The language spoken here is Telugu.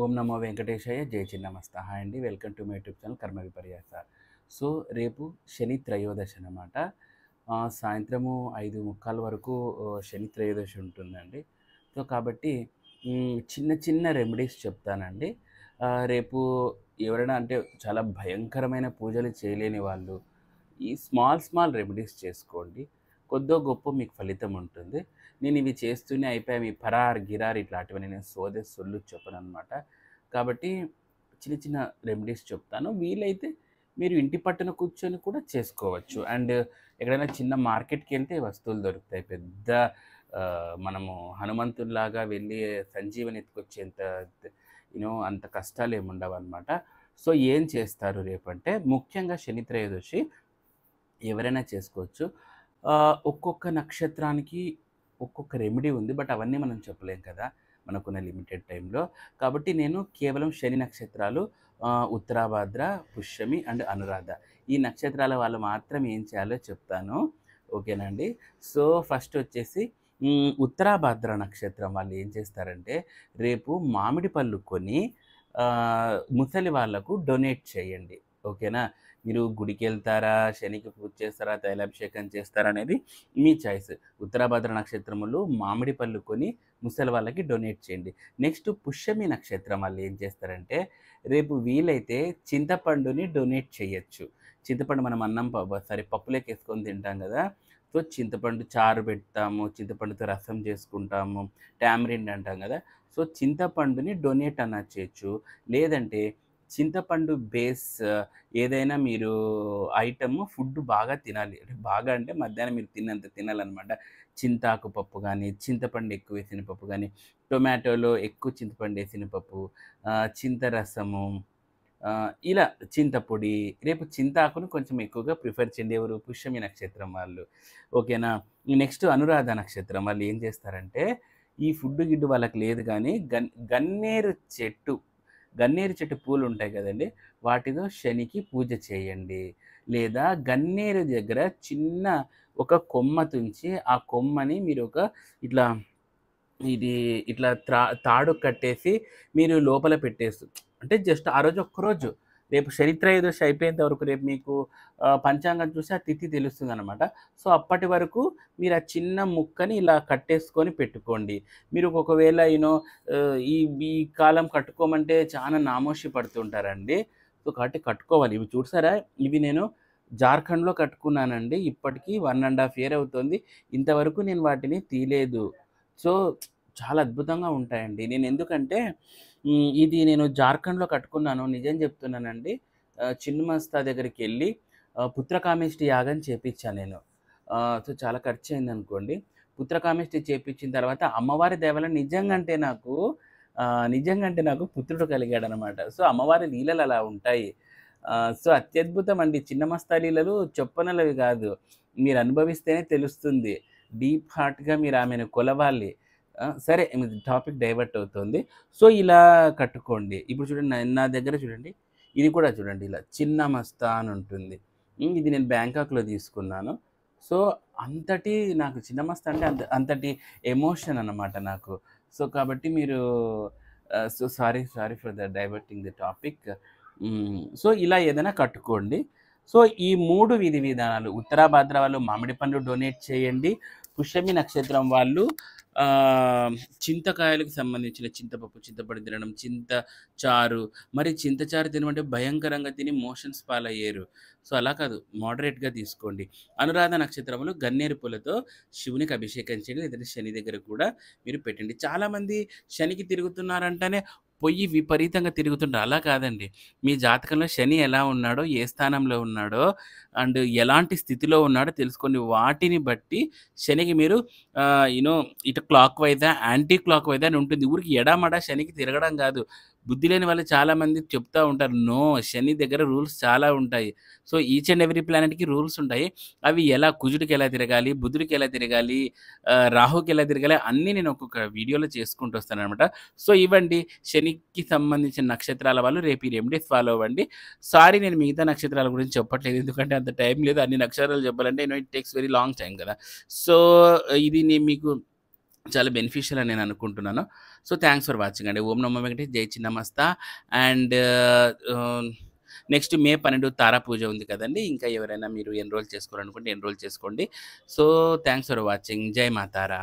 ఓం నమో వెంకటేశాయ జై చిన్నమస్త. హాయ్ అండి, welcome to my YouTube channel కర్మ విపర్యాస. సో రేపు శని త్రయోదశి అనమాట. సాయంత్రము 5:45 వరకు శని త్రయోదశి ఉంటుందండి. సో కాబట్టి చిన్న చిన్న రెమెడీస్ చెప్తానండి. రేపు ఎవరైనా అంటే చాలా భయంకరమైన పూజలు చేయలేని వాళ్ళు ఈ స్మాల్ స్మాల్ రెమెడీస్ చేసుకోండి. కొద్దో గొప్పో మీకు ఫలితం ఉంటుంది. నేను ఇవి చేస్తూనే అయిపోయాయి మీ పరార్ గిరార్ ఇట్లాంటివన్నీ నేను సోదే సొల్లు చెప్పననమాట. కాబట్టి చిన్న చిన్న రెమెడీస్ చెప్తాను. వీలైతే మీరు ఇంటి పట్టున కూర్చొని కూడా చేసుకోవచ్చు. అండ్ ఎక్కడైనా చిన్న మార్కెట్కి వెళ్తే వస్తువులు దొరుకుతాయి. పెద్ద మనము హనుమంతుల్లాగా వెళ్ళి సంజీవని ఎత్తుకొచ్చేంత అంత కష్టాలు ఏమి ఉండవు అనమాట. సో ఏం చేస్తారు రేపంటే, ముఖ్యంగా శని త్రయోదశి ఎవరైనా చేసుకోవచ్చు. ఒక్కొక్క నక్షత్రానికి ఒక్కొక్క రెమెడీ ఉంది. బట్ అవన్నీ మనం చెప్పలేం కదా మనకున్న లిమిటెడ్ టైంలో. కాబట్టి నేను కేవలం శని నక్షత్రాలు ఉత్తరాభాద్ర, పుష్యమి అండ్ అనురాధ ఈ నక్షత్రాల వాళ్ళు మాత్రం ఏం చేయాలో చెప్తాను. ఓకేనా అండి? సో ఫస్ట్ వచ్చేసి ఉత్తరాభాద్ర నక్షత్రం వాళ్ళు ఏం చేస్తారంటే, రేపు మామిడి పళ్ళు కొని ముసలి వాళ్ళకు డొనేట్ చేయండి. ఓకేనా? మీరు గుడికి వెళ్తారా, శనికి పూజ చేస్తారా, తైలాభిషేకం చేస్తారా అనేది మీ చాయిస్. ఉత్తరాభద్ర నక్షత్రములు మామిడి పళ్ళు కొని ముసలి వాళ్ళకి డొనేట్ చేయండి. నెక్స్ట్ పుష్యమి నక్షత్రం వాళ్ళు ఏం చేస్తారంటే, రేపు వీలైతే చింతపండుని డొనేట్ చేయొచ్చు. చింతపండు మనం అన్నం పప్పులోకి వేసుకొని తింటాం కదా. సో చింతపండు చారు పెడతాము, చింతపండుతో రసం చేసుకుంటాము, టామరిండ్ అంటాం కదా. సో చింతపండుని డొనేట్ అన్నా చేయొచ్చు. లేదంటే చింతపండు బేస్ ఏదైనా మీరు ఐటమ్ ఫుడ్ బాగా తినాలి. అంటే బాగా అంటే మధ్యాహ్నం మీరు తిన్నంత తినాలన్నమాట. చింతాకు పప్పు కానీ, చింతపండు ఎక్కువ వేసిన పప్పు కానీ, టొమాటోలో ఎక్కువ చింతపండు వేసిన పప్పు, చింతరసము, ఇలా చింతపొడి. రేపు చింతాకును కొంచెం ఎక్కువగా ప్రిఫర్ చేయండి. ఎవరు? పుష్యమి నక్షత్రం వాళ్ళు. ఓకేనా? నెక్స్ట్ అనురాధ నక్షత్రం వాళ్ళు ఏం చేస్తారంటే, ఈ ఫుడ్ గిడ్డు వాళ్ళకి లేదు కానీ గన్నేరు చెట్టు పూలు ఉంటాయి కదండి, వాటితో శనికి పూజ చేయండి. లేదా గన్నేరు దగ్గర చిన్న ఒక కొమ్మ తుంచి ఆ కొమ్మని మీరు ఇట్లా ఇది ఇట్లా తాడు కట్టేసి మీరు లోపల పెట్టేస్తూ, అంటే జస్ట్ ఆ రోజు ఒక్కరోజు, రేపు శనిత్రయోదశి అయిపోయేంత వరకు రేపు మీకు పంచాంగం చూసి ఆ తిథి తెలుస్తుంది అనమాట. సో అప్పటి వరకు మీరు ఆ చిన్న ముక్కని ఇలా కట్టేసుకొని పెట్టుకోండి. మీరు ఒకవేళ ఈ ఈ కాలం కట్టుకోమంటే చాలా నామోషి పడుతుంటారండి. సో కాబట్టి కట్టుకోవాలి. ఇవి చూసారా, ఇవి నేను జార్ఖండ్లో కట్టుకున్నానండి. ఇప్పటికీ 1.5 year అవుతుంది. ఇంతవరకు నేను వాటిని తీయలేదు. సో చాలా అద్భుతంగా ఉంటాయండి. నేను ఎందుకంటే ఇది నేను జార్ఖండ్‌లో కట్టుకున్నాను. నిజం చెప్తున్నానండి. చిన్నమస్తా దగ్గరికెళ్ళి పుత్రకామేష్టి యాగం చేపిచ్చా నేను. సో చాలా ఖర్చయిందనుకోండి. పుత్రకామేష్టి చేపిచ్చిన తర్వాత అమ్మవారి దయ వల్ల నిజంగా అంటే నాకు పుత్రుడు కలిగాడనమాట. సో అమ్మవారి లీలలు అలా ఉంటాయి. సో అత్యద్భుతం అండి. చిన్నమస్తా లీలలు చెప్పనలవి కాదు. మీరు అనుభవిస్తేనే తెలుస్తుంది. డీప్ హార్ట్‌గా మీరు ఆమెను కొలవాలి. సరే, టాపిక్ డైవర్ట్ అవుతుంది. సో ఇలా కట్టుకోండి. ఇప్పుడు చూడండి, నా దగ్గర చూడండి, ఇది కూడా చూడండి, ఇలా చిన్న మస్తా అని ఉంటుంది. ఇది నేను బ్యాంకాక్‌లో తీసుకున్నాను. సో నాకు చిన్న మస్తా అంటే అంతటి ఎమోషన్ అన్నమాట నాకు. సో కాబట్టి మీరు so sorry for diverting the topic. So ఇలా ఏదైనా కట్టుకోండి. సో ఈ 3 విధి విధానాలు, ఉత్తరాభాద్ర వాళ్ళు మామిడి పండు డొనేట్ చేయండి, పుష్యమి నక్షత్రం వాళ్ళు చింతకాయలకు సంబంధించిన చింతపప్పు, చింతపండు తినడం, చింత చారు. మరి చింత చారు తినమంటే భయంకరంగా తిని మోషన్స్ పాలయ్యారు. సో అలా కాదు, మోడరేట్గా తీసుకోండి. అనురాధ నక్షత్రములు గన్నేరు పూలతో శివునికి అభిషేకం చేయండి. లేదంటే శని దగ్గర కూడా మీరు పెట్టండి. చాలామంది శనికి తిరుగుతున్నారంటేనే పొయ్యి విపరీతంగా తిరుగుతుంటారు. అలా కాదండి. మీ జాతకంలో శని ఎలా ఉన్నాడో, ఏ స్థానంలో ఉన్నాడో అండ్ ఎలాంటి స్థితిలో ఉన్నాడో తెలుసుకోండి. వాటిని బట్టి శనికి మీరు ఇటు క్లాక్ వైజా, యాంటీ క్లాక్ వైజా అని ఉంటుంది. ఊరికి ఎడామడా శనికి తిరగడం కాదు. బుద్ధి లేని వాళ్ళు చాలామంది చెప్తూ ఉంటారు. నో, శని దగ్గర రూల్స్ చాలా ఉంటాయి. సో ఈచ్ అండ్ ఎవ్రీ ప్లానెట్‌కి రూల్స్ ఉంటాయి. అవి ఎలా కుజుడికి ఎలా తిరగాలి, బుధుడికి ఎలా తిరగాలి, రాహుకి ఎలా తిరగాలి అన్నీ నేను ఒక్కొక్క వీడియోలో చేసుకుంటూ వస్తాననమాట. సో ఇవ్వండి శనికి సంబంధించిన నక్షత్రాల వాళ్ళు రేపు ఈ రెమెడీస్ ఫాలో అవ్వండి. సారీ, నేను మిగతా నక్షత్రాల గురించి చెప్పట్లేదు. ఎందుకంటే అంత టైం లేదు. అన్ని నక్షత్రాలు చెప్పాలంటే it takes very long time కదా. సో ఇది మీకు చాలా బెనిఫిషియల్ అని నేను అనుకుంటున్నాను. సో, థాంక్స్ ఫర్ వాచింగ్ అండి. ఓం నమో వెంకటేష్, జై చిన్నమస్త. అండ్ నెక్స్ట్ మే 12 తారా పూజ ఉంది కదండీ! ఇంకా ఎవరైనా మీరు ఎన్రోల్ చేసుకోవాలనుకుంటే ఎన్రోల్ చేసుకోండి. So, thanks for watching. జై మా తారా.